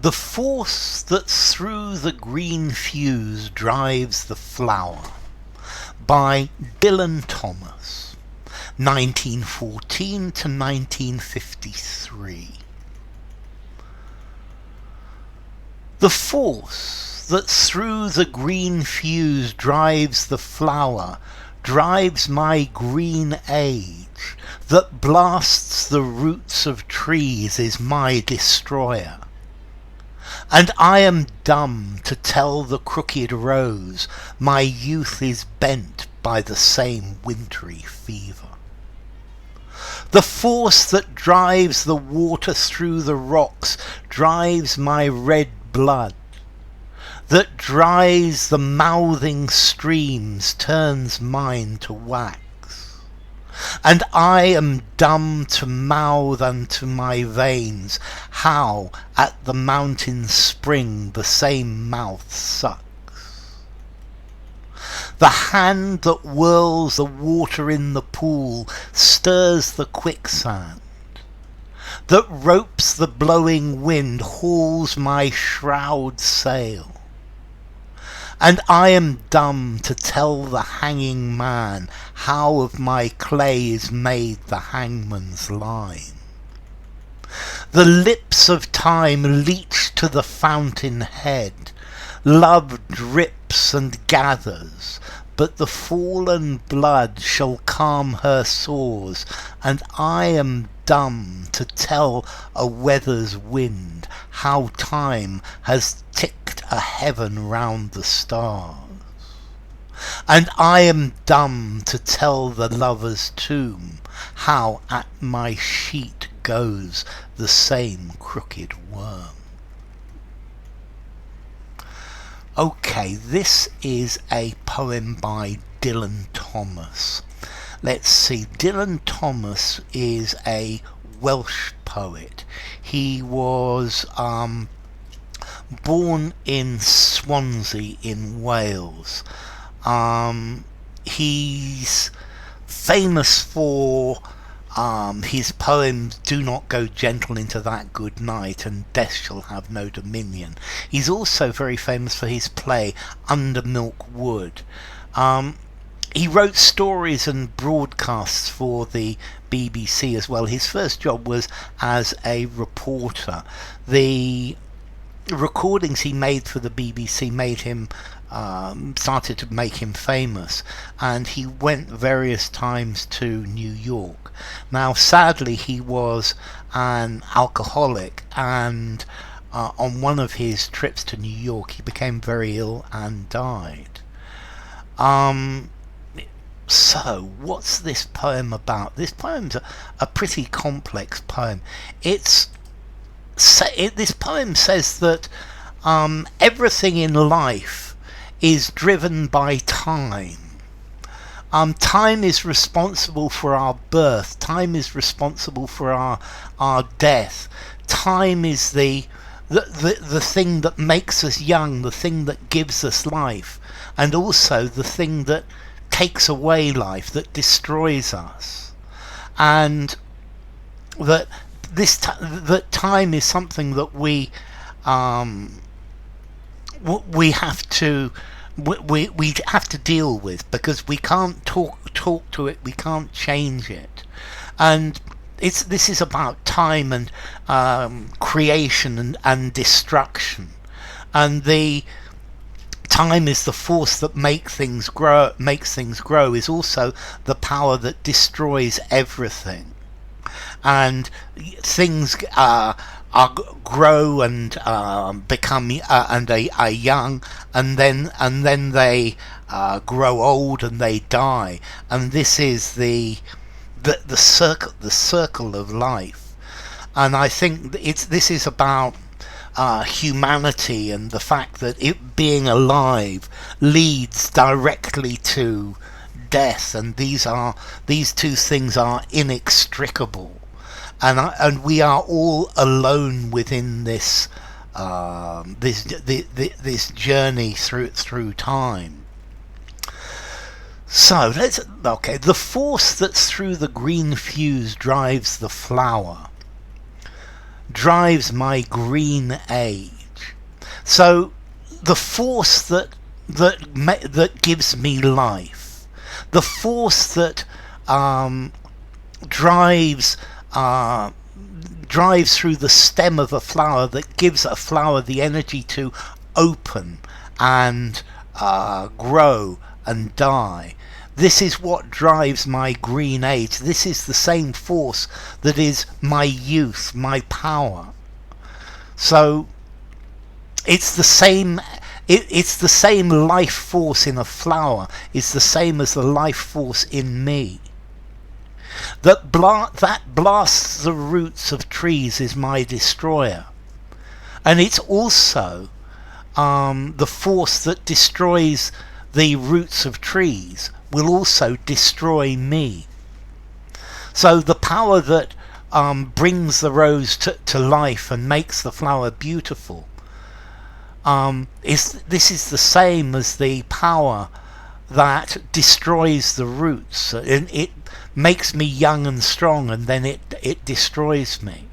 The force that through the green fuse drives the flower, by Dylan Thomas, 1914 to 1953. The force that through the green fuse drives the flower, drives my green age, that blasts the roots of trees, is my destroyer. And I am dumb to tell the crooked rose my youth is bent by the same wintry fever. The force that drives the water through the rocks drives my red blood, that dries the mouthing streams turns mine to wax. And I am dumb to mouth unto my veins how at the mountain's spring the same mouth sucks. The hand that whirls the water in the pool stirs the quicksand, that ropes the blowing wind hauls my shroud sail. And I am dumb to tell the hanging man how of my clay is made the hangman's line. The lips of time leach to the fountain head, love drips and gathers, but the fallen blood shall calm her sores, and I am dumb to tell a weather's wind how time has ticked a heaven round the stars. And I am dumb to tell the lover's tomb how at my sheet goes the same crooked worm. Okay, this is a poem by Dylan Thomas. Let's see, Dylan Thomas is a Welsh poet. He was born in Swansea in Wales. He's famous for his poems Do Not Go Gentle Into That Good Night and Death Shall Have No Dominion. He's also very famous for his play Under Milk Wood. He wrote stories and broadcasts for the BBC as well. His first job was as a reporter. The recordings he made for the BBC made him started to make him famous, and he went various times to New York. Now sadly he was an alcoholic, and on one of his trips to New York he became very ill and died. So what's this poem about? This poem's a pretty complex poem. This poem says that everything in life is driven by time. Time is responsible for our birth. Time is responsible for our death. Time is the thing that makes us young, the thing that gives us life, and also the thing that takes away life, that destroys us. And that time is something that we have to deal with, because we can't talk to it, we can't change it. And this is about time and creation and destruction. And the time is the force that makes things grow, is also the power that destroys everything. And things grow and become and they are young, and then they grow old and they die. And this is the circle of life. And I think this is about humanity, and the fact that it being alive leads directly to death, and these two things are inextricable, and we are all alone within this this journey through time. So the force that's through the green fuse drives the flower, drives my green age, So the force that gives me life, the force that drives drives through the stem of a flower, that gives a flower the energy to open and grow and die. This is what drives my green age. This is the same force that is my youth, my power. So it's the same. It's the same life force in a flower. It's the same as the life force in me. That blasts the roots of trees is my destroyer, and it's also the force that destroys the roots of trees will also destroy me. So the power that brings the rose to life and makes the flower beautiful is the same as the power that destroys the roots. It makes me young and strong, and then it destroys me.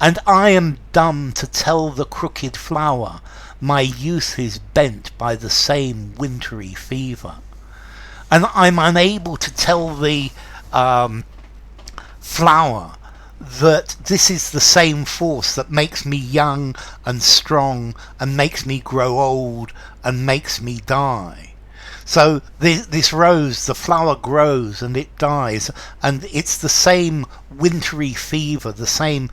And I am dumb to tell the crooked flower my youth is bent by the same wintry fever. And I'm unable to tell the flower that this is the same force that makes me young and strong and makes me grow old and makes me die. So this rose, the flower grows and it dies, and it's the same wintry fever, the same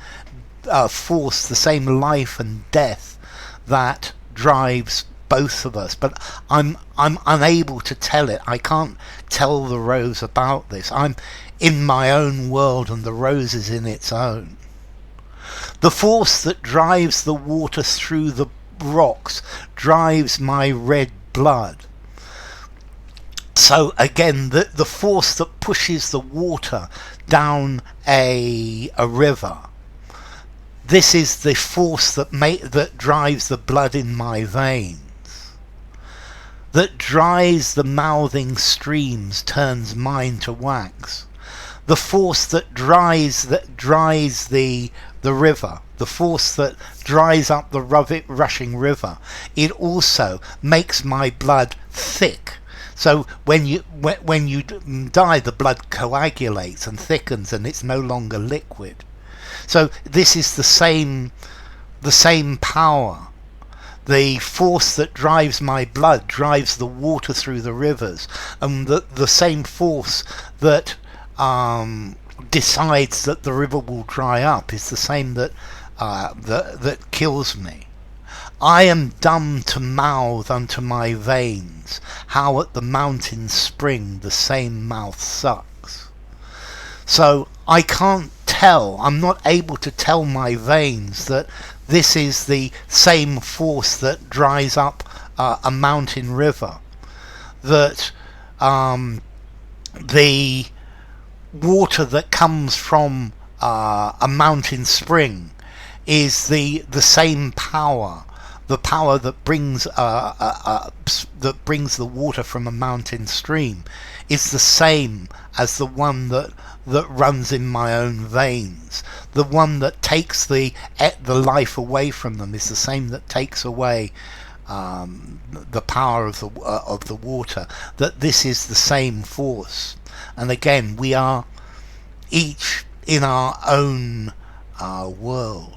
force, the same life and death that drives both of us. But I'm unable to tell it. I can't tell the rose about this. I'm in my own world and the rose is in its own. The force that drives the water through the rocks drives my red blood. So again, the force that pushes the water down a river, this is the force that drives the blood in my veins, that dries the mouthing streams, turns mine to wax. The force that dries the river, the force that dries up the rushing river, it also makes my blood thick. So when you die, the blood coagulates and thickens, and it's no longer liquid. So this is the same power. The force that drives my blood drives the water through the rivers, and the same force that decides that the river will dry up is the same that kills me. I am dumb to mouth unto my veins how at the mountain spring the same mouth sucks. So I can't tell, I'm not able to tell my veins that this is the same force that dries up a mountain river, that the water that comes from a mountain spring is the same power, the power that brings the water from a mountain stream is the same as the one that runs in my own veins. The one that takes the life away from them is the same that takes away the power of the water. That this is the same force. And again, we are each in our own world.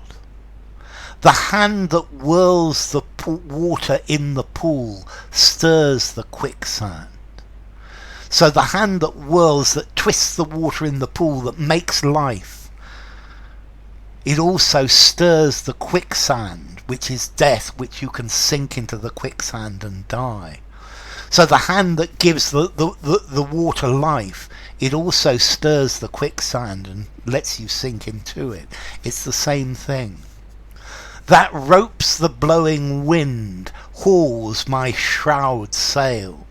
The hand that whirls the water in the pool stirs the quicksand. So the hand that whirls, that twists the water in the pool, that makes life, it also stirs the quicksand, which is death, which you can sink into the quicksand and die. So the hand that gives the water life, it also stirs the quicksand and lets you sink into it. It's the same thing. That ropes the blowing wind, hauls my shroud sail.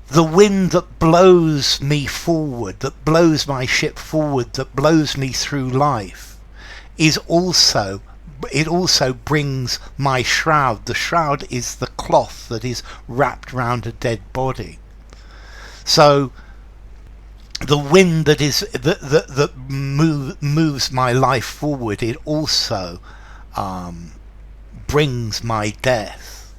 The wind that blows me forward, that blows my ship forward, that blows me through life, it also brings my shroud. The shroud is the cloth that is wrapped round a dead body. So the wind that moves my life forward, it also brings my death.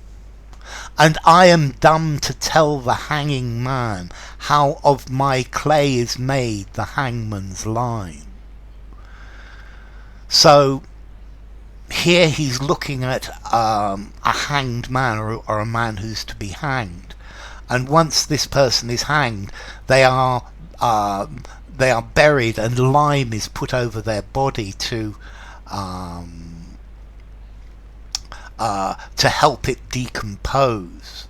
And I am dumb to tell the hanging man how of my clay is made the hangman's line. So here he's looking at a hanged man, or a man who's to be hanged. And once this person is hanged, they are buried, and lime is put over their body to help it decompose.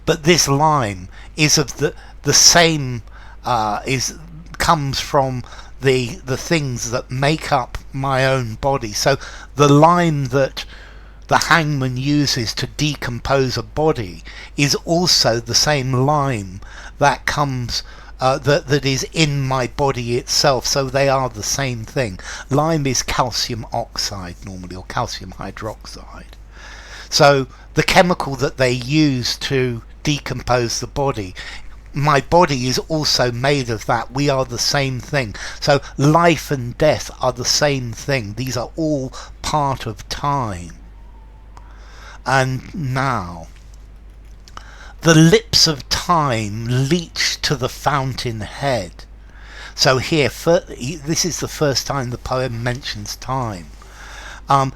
But this lime is of the same comes from the things that make up my own body. So the lime that the hangman uses to decompose a body is also the same lime that comes that is in my body itself. So they are the same thing. Lime is calcium oxide normally, or calcium hydroxide. So the chemical that they use to decompose the body, my body is also made of that. We are the same thing. So life and death are the same thing. These are all part of time. And now, the lips of time leach to the fountain head. So here, this is the first time the poem mentions time. The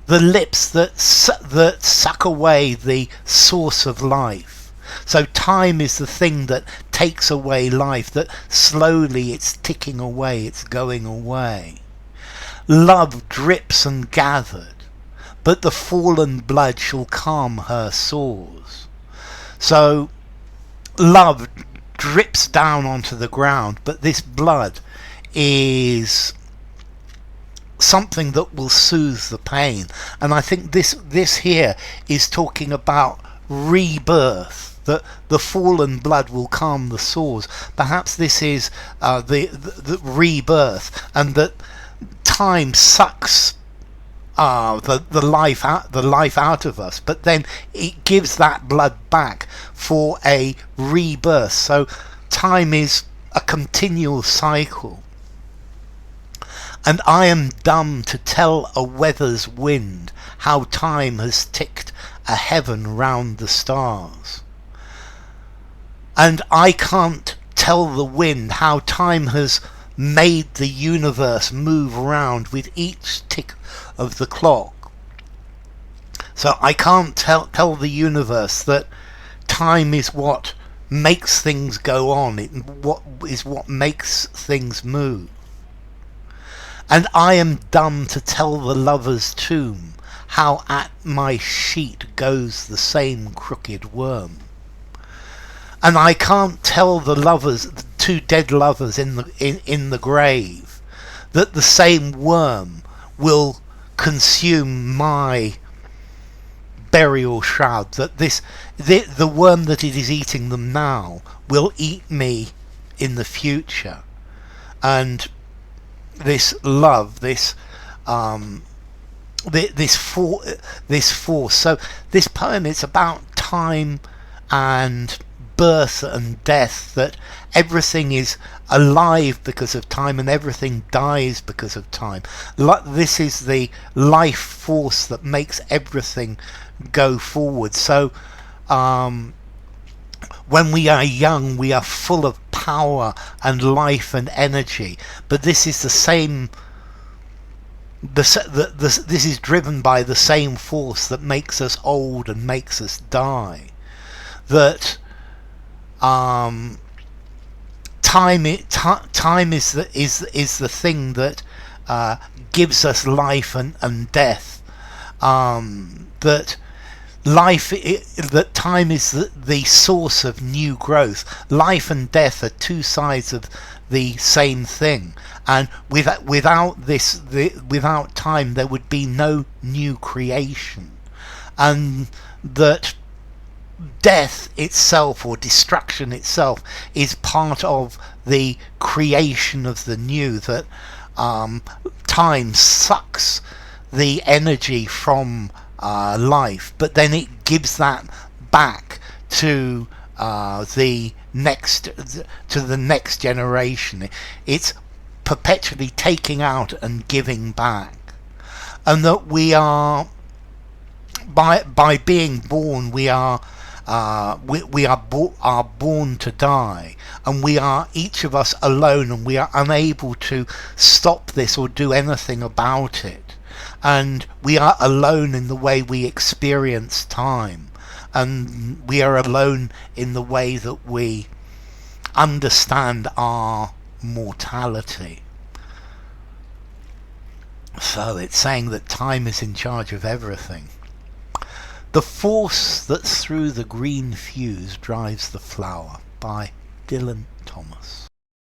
lips that suck away the source of life. So time is the thing that takes away life, that slowly it's ticking away, it's going away. Love drips and gathered, but the fallen blood shall calm her sores. So love drips down onto the ground, but this blood is something that will soothe the pain. And I think this here is talking about rebirth, that the fallen blood will calm the sores. Perhaps this is the rebirth, and that time sucks the life out of us, but then it gives that blood back for a rebirth. So time is a continual cycle. And I am dumb to tell a weather's wind how time has ticked a heaven round the stars. And I can't tell the wind how time has made the universe move round with each tick of the clock. So I can't tell the universe that time is what makes things go on, what makes things move. And I am dumb to tell the lover's tomb how at my sheet goes the same crooked worm. And I can't tell the two dead lovers in the grave, that the same worm will consume my burial shroud, that the worm that it is eating them now will eat me in the future. And this love, this force. So this poem is about time and birth and death, that everything is alive because of time and everything dies because of time. This is the life force that makes everything go forward. So when we are young, we are full of power and life and energy, but this is the same. This is driven by the same force that makes us old and makes us die. That time is the thing that gives us life and death. That time is the source of new growth. Life and death are two sides of the same thing, and without time there would be no new creation. And that death itself, or destruction itself, is part of the creation of the new. That time sucks the energy from life, but then it gives that back to the next generation. It's perpetually taking out and giving back. and that we are, by being born, we are are born to die, and we are each of us alone, and we are unable to stop this or do anything about it, and we are alone in the way we experience time, and we are alone in the way that we understand our mortality. So it's saying that time is in charge of everything. The force that through the green fuse drives the flower, by Dylan Thomas.